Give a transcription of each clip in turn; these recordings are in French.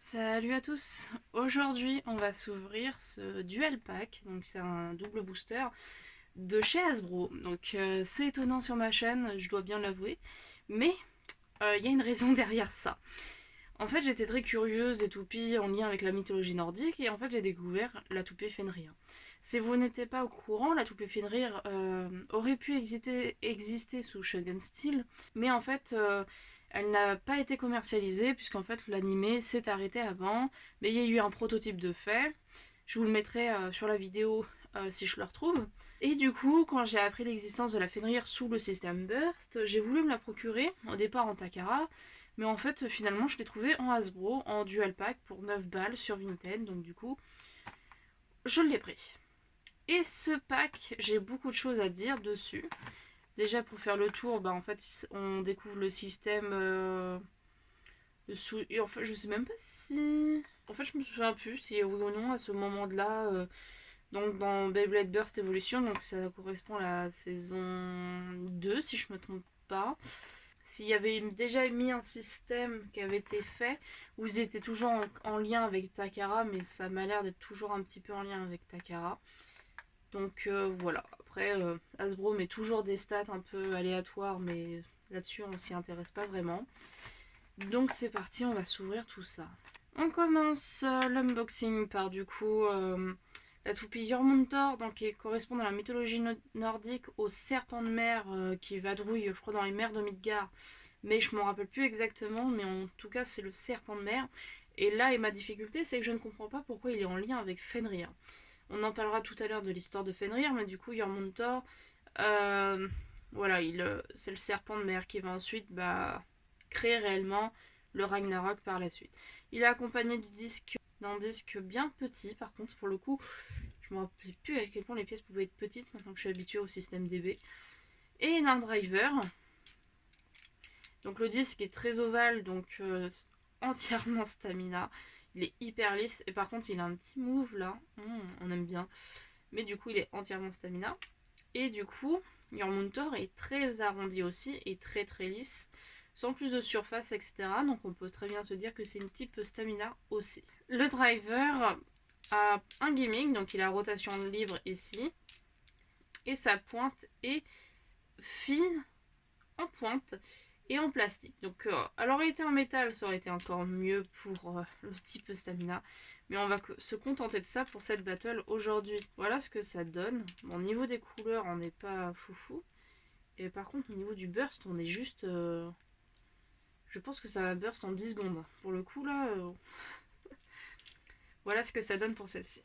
Salut à tous. Aujourd'hui on va s'ouvrir ce dual pack, donc c'est un double booster de chez Hasbro. Donc c'est étonnant sur ma chaîne, je dois bien l'avouer, mais il y a une raison derrière ça. En fait j'étais très curieuse des toupies en lien avec la mythologie nordique et en fait j'ai découvert la toupie Fenrir. Si vous n'étiez pas au courant, la toupie Fenrir aurait pu exister sous Shogun Steel, mais en fait elle n'a pas été commercialisée puisqu'en fait l'anime s'est arrêté avant, mais il y a eu un prototype de fait. Je vous le mettrai sur la vidéo si je le retrouve. Et du coup, quand j'ai appris l'existence de la Fenrir sous le système Burst, j'ai voulu me la procurer, au départ en Takara, mais en fait finalement je l'ai trouvée en Hasbro, en dual pack pour 9 balles sur Vinted, donc du coup je l'ai pris. Et ce pack, j'ai beaucoup de choses à dire dessus. Déjà pour faire le tour, en fait on découvre le système et en fait je sais même pas si... En fait je me souviens plus si oui ou non à ce moment-là, donc dans Beyblade Burst Evolution, donc ça correspond à la saison 2 si je me trompe pas. S'il y avait déjà mis un système qui avait été fait, où ils étaient toujours en lien avec Takara, mais ça m'a l'air d'être toujours un petit peu en lien avec Takara. Donc voilà, après Hasbro met toujours des stats un peu aléatoires, mais là-dessus on s'y intéresse pas vraiment. Donc c'est parti, on va s'ouvrir tout ça. On commence l'unboxing par du coup la toupie Jormuntor, donc qui correspond dans la mythologie nordique au serpent de mer qui vadrouille, je crois, dans les mers de Midgard, mais je m'en rappelle plus exactement, mais en tout cas c'est le serpent de mer. Et là, et ma difficulté, c'est que je ne comprends pas pourquoi il est en lien avec Fenrir. On en parlera tout à l'heure de l'histoire de Fenrir, mais du coup, Jormuntor, euh, voilà, c'est le serpent de mer qui va ensuite créer réellement le Ragnarok par la suite. Il est accompagné d'un disque bien petit, par contre, pour le coup, je me rappelle plus à quel point les pièces pouvaient être petites maintenant que je suis habituée au système DB. Et d'un driver. Donc le disque est très ovale, donc entièrement stamina. Il est hyper lisse et par contre il a un petit move là, on aime bien. Mais du coup il est entièrement stamina. Et du coup, Jormuntor est très arrondi aussi et très très lisse, sans plus de surface, etc. Donc on peut très bien se dire que c'est une type stamina aussi. Le driver a un gimmick, donc il a rotation libre ici. Et sa pointe est fine en pointe et en plastique. Donc elle aurait été en métal, ça aurait été encore mieux pour le type stamina. Mais on va se contenter de ça pour cette battle aujourd'hui. Voilà ce que ça donne. Bon, au niveau des couleurs, on n'est pas foufou. Et par contre, au niveau du burst, on est juste... je pense que ça va burst en 10 secondes. Pour le coup, là... voilà ce que ça donne pour celle-ci.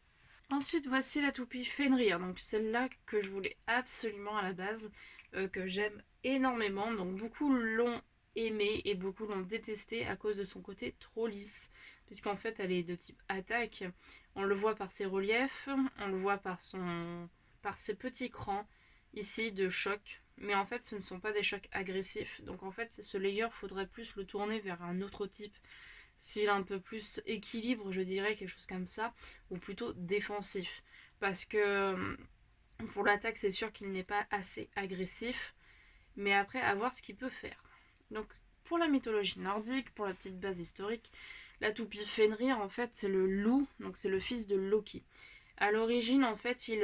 Ensuite, voici la toupie Fenrir. Donc celle-là que je voulais absolument à la base, que j'aime énormément. Donc beaucoup l'ont aimée et beaucoup l'ont détestée à cause de son côté trop lisse. Puisqu'en fait, elle est de type attaque. On le voit par ses reliefs, on le voit par ses petits crans ici de choc. Mais en fait, ce ne sont pas des chocs agressifs. Donc en fait, ce layer, faudrait plus le tourner vers un autre type s'il est un peu plus équilibre, je dirais, quelque chose comme ça, ou plutôt défensif. Parce que pour l'attaque, c'est sûr qu'il n'est pas assez agressif, mais après, à voir ce qu'il peut faire. Donc, pour la mythologie nordique, pour la petite base historique, la toupie Fenrir, en fait, c'est le loup, donc c'est le fils de Loki. À l'origine, en fait, il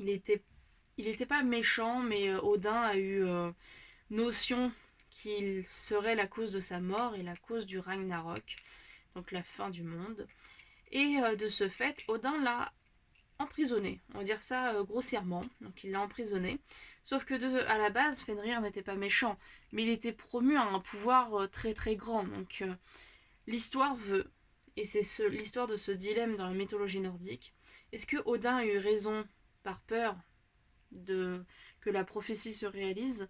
était pas méchant, mais Odin a eu notion qu'il serait la cause de sa mort et la cause du Ragnarok, donc la fin du monde. Et de ce fait, Odin l'a emprisonné, on va dire ça grossièrement, donc il l'a emprisonné. Sauf que à la base, Fenrir n'était pas méchant, mais il était promu à un pouvoir très très grand. Donc l'histoire veut, et c'est l'histoire de ce dilemme dans la mythologie nordique, est-ce que Odin a eu raison par peur de que la prophétie se réalise?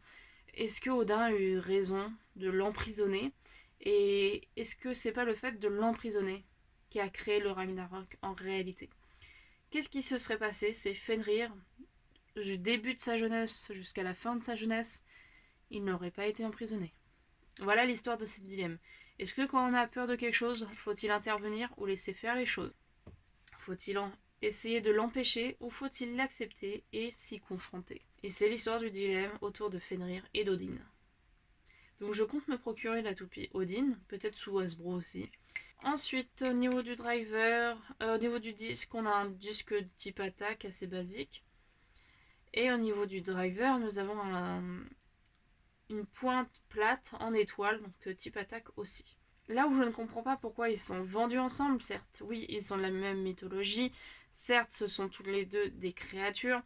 Est-ce que Odin a eu raison de l'emprisonner? Et est-ce que c'est pas le fait de l'emprisonner qui a créé le Ragnarok en réalité? Qu'est-ce qui se serait passé? C'est Fenrir, du début de sa jeunesse jusqu'à la fin de sa jeunesse, il n'aurait pas été emprisonné. Voilà l'histoire de ce dilemme. Est-ce que quand on a peur de quelque chose, faut-il intervenir ou laisser faire les choses? Faut-il essayer de l'empêcher ou faut-il l'accepter et s'y confronter? Et c'est l'histoire du dilemme autour de Fenrir et d'Odin. Donc je compte me procurer la toupie Odin, peut-être sous Hasbro aussi. Ensuite, au niveau du driver, au niveau du disque, on a un disque type attaque assez basique. Et au niveau du driver, nous avons une pointe plate en étoile, donc type attaque aussi. Là où je ne comprends pas pourquoi ils sont vendus ensemble, certes, oui, ils sont de la même mythologie, certes, ce sont tous les deux des créatures,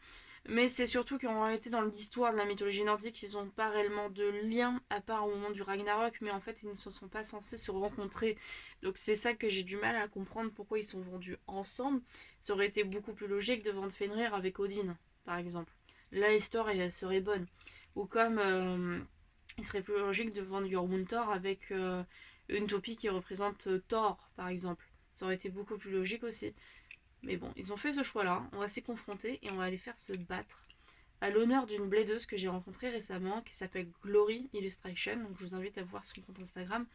mais c'est surtout qu'en réalité, dans l'histoire de la mythologie nordique, ils n'ont pas réellement de lien, à part au moment du Ragnarok, mais en fait, ils ne se sont pas censés se rencontrer. Donc c'est ça que j'ai du mal à comprendre pourquoi ils sont vendus ensemble. Ça aurait été beaucoup plus logique de vendre Fenrir avec Odin, par exemple. Là, l'histoire serait bonne. Ou comme il serait plus logique de vendre Jormungandr avec une toupie qui représente Thor, par exemple. Ça aurait été beaucoup plus logique aussi. Mais bon, ils ont fait ce choix-là. On va s'y confronter et on va aller faire se battre à l'honneur d'une bladeuse que j'ai rencontrée récemment qui s'appelle Glory Illustration. Donc je vous invite à voir son compte Instagram.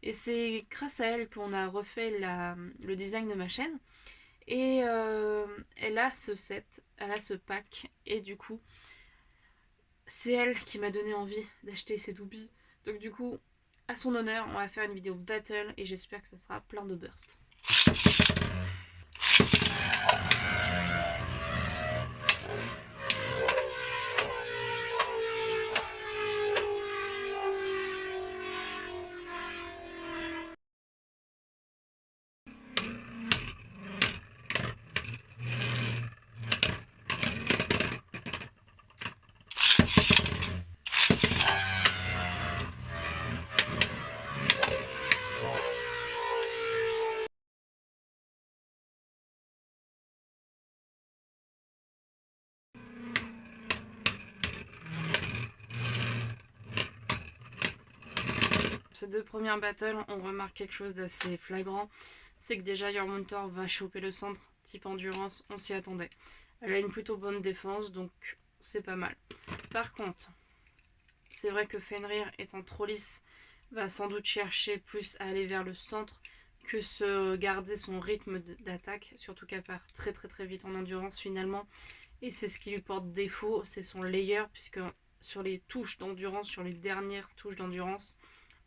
Et c'est grâce à elle qu'on a refait le design de ma chaîne. Et elle a ce set, elle a ce pack. Et du coup, c'est elle qui m'a donné envie d'acheter ces toupies. Donc du coup, à son honneur, on va faire une vidéo battle et j'espère que ça sera plein de burst. Ces deux premières battles, on remarque quelque chose d'assez flagrant. C'est que déjà Jormungandr va choper le centre, type endurance, on s'y attendait. Elle a une plutôt bonne défense, donc c'est pas mal. Par contre, c'est vrai que Fenrir, étant trop lisse, va sans doute chercher plus à aller vers le centre que se garder son rythme d'attaque, surtout qu'elle part très très très vite en endurance finalement. Et c'est ce qui lui porte défaut, c'est son layer, puisque sur les touches d'endurance, sur les dernières touches d'endurance,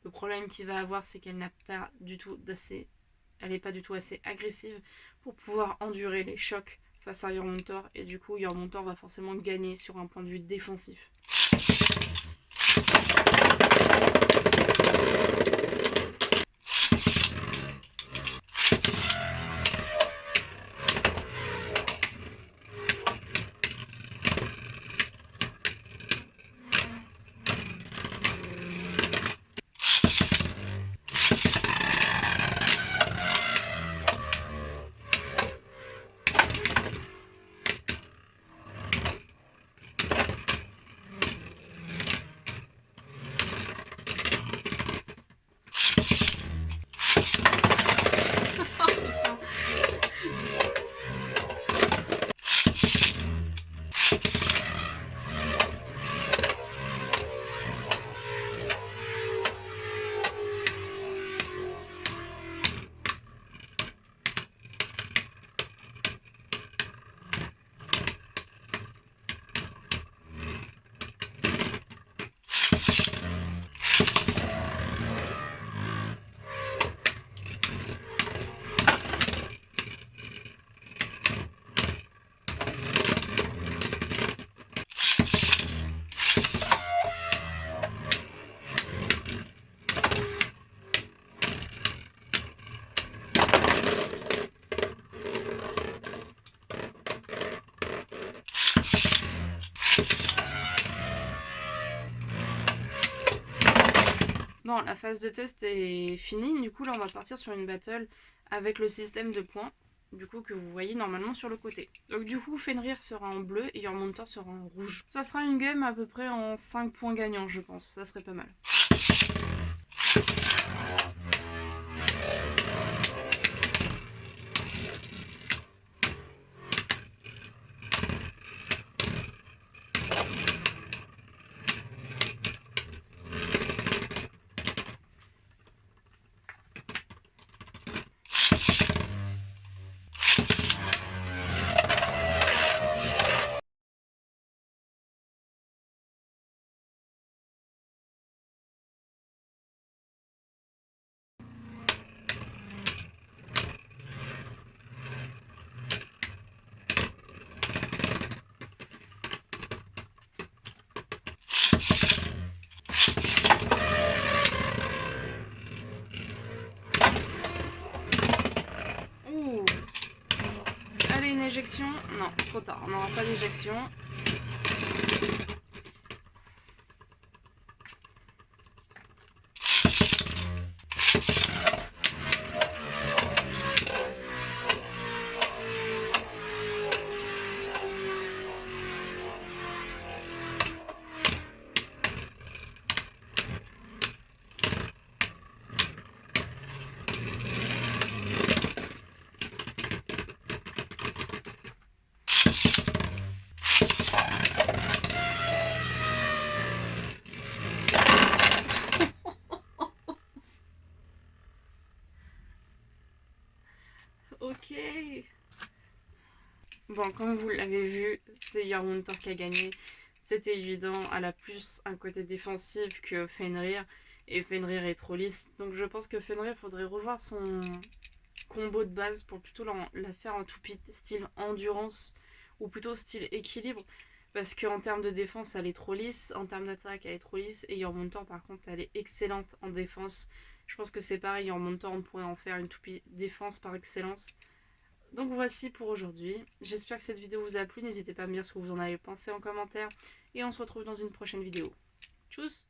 le problème qu'il va avoir, c'est qu'elle n'a pas du tout d'assez, elle n'est pas du tout assez agressive pour pouvoir endurer les chocs face à Jormungandr, et du coup Jormungandr va forcément gagner sur un point de vue défensif. Bon, la phase de test est finie. Du coup, là, on va partir sur une battle avec le système de points. Du coup, que vous voyez normalement sur le côté. Donc, du coup, Fenrir sera en bleu et Jormungandr sera en rouge. Ça sera une game à peu près en 5 points gagnants, je pense. Ça serait pas mal. d'éjection? Non, trop tard, on n'aura pas d'éjection. Ok. Bon, comme vous l'avez vu, c'est Yormuntor qui a gagné. C'était évident, elle a plus un côté défensif que Fenrir. Et Fenrir est trop lisse. Donc je pense que Fenrir, faudrait revoir son combo de base pour plutôt la faire en toupie style endurance. Ou plutôt style équilibre. Parce qu'en termes de défense, elle est trop lisse. En termes d'attaque, elle est trop lisse. Et Yormuntor, par contre, elle est excellente en défense. Je pense que c'est pareil, Yormuntor, on pourrait en faire une toupie défense par excellence. Donc voici pour aujourd'hui. J'espère que cette vidéo vous a plu. N'hésitez pas à me dire ce que vous en avez pensé en commentaire. Et on se retrouve dans une prochaine vidéo. Tchuss!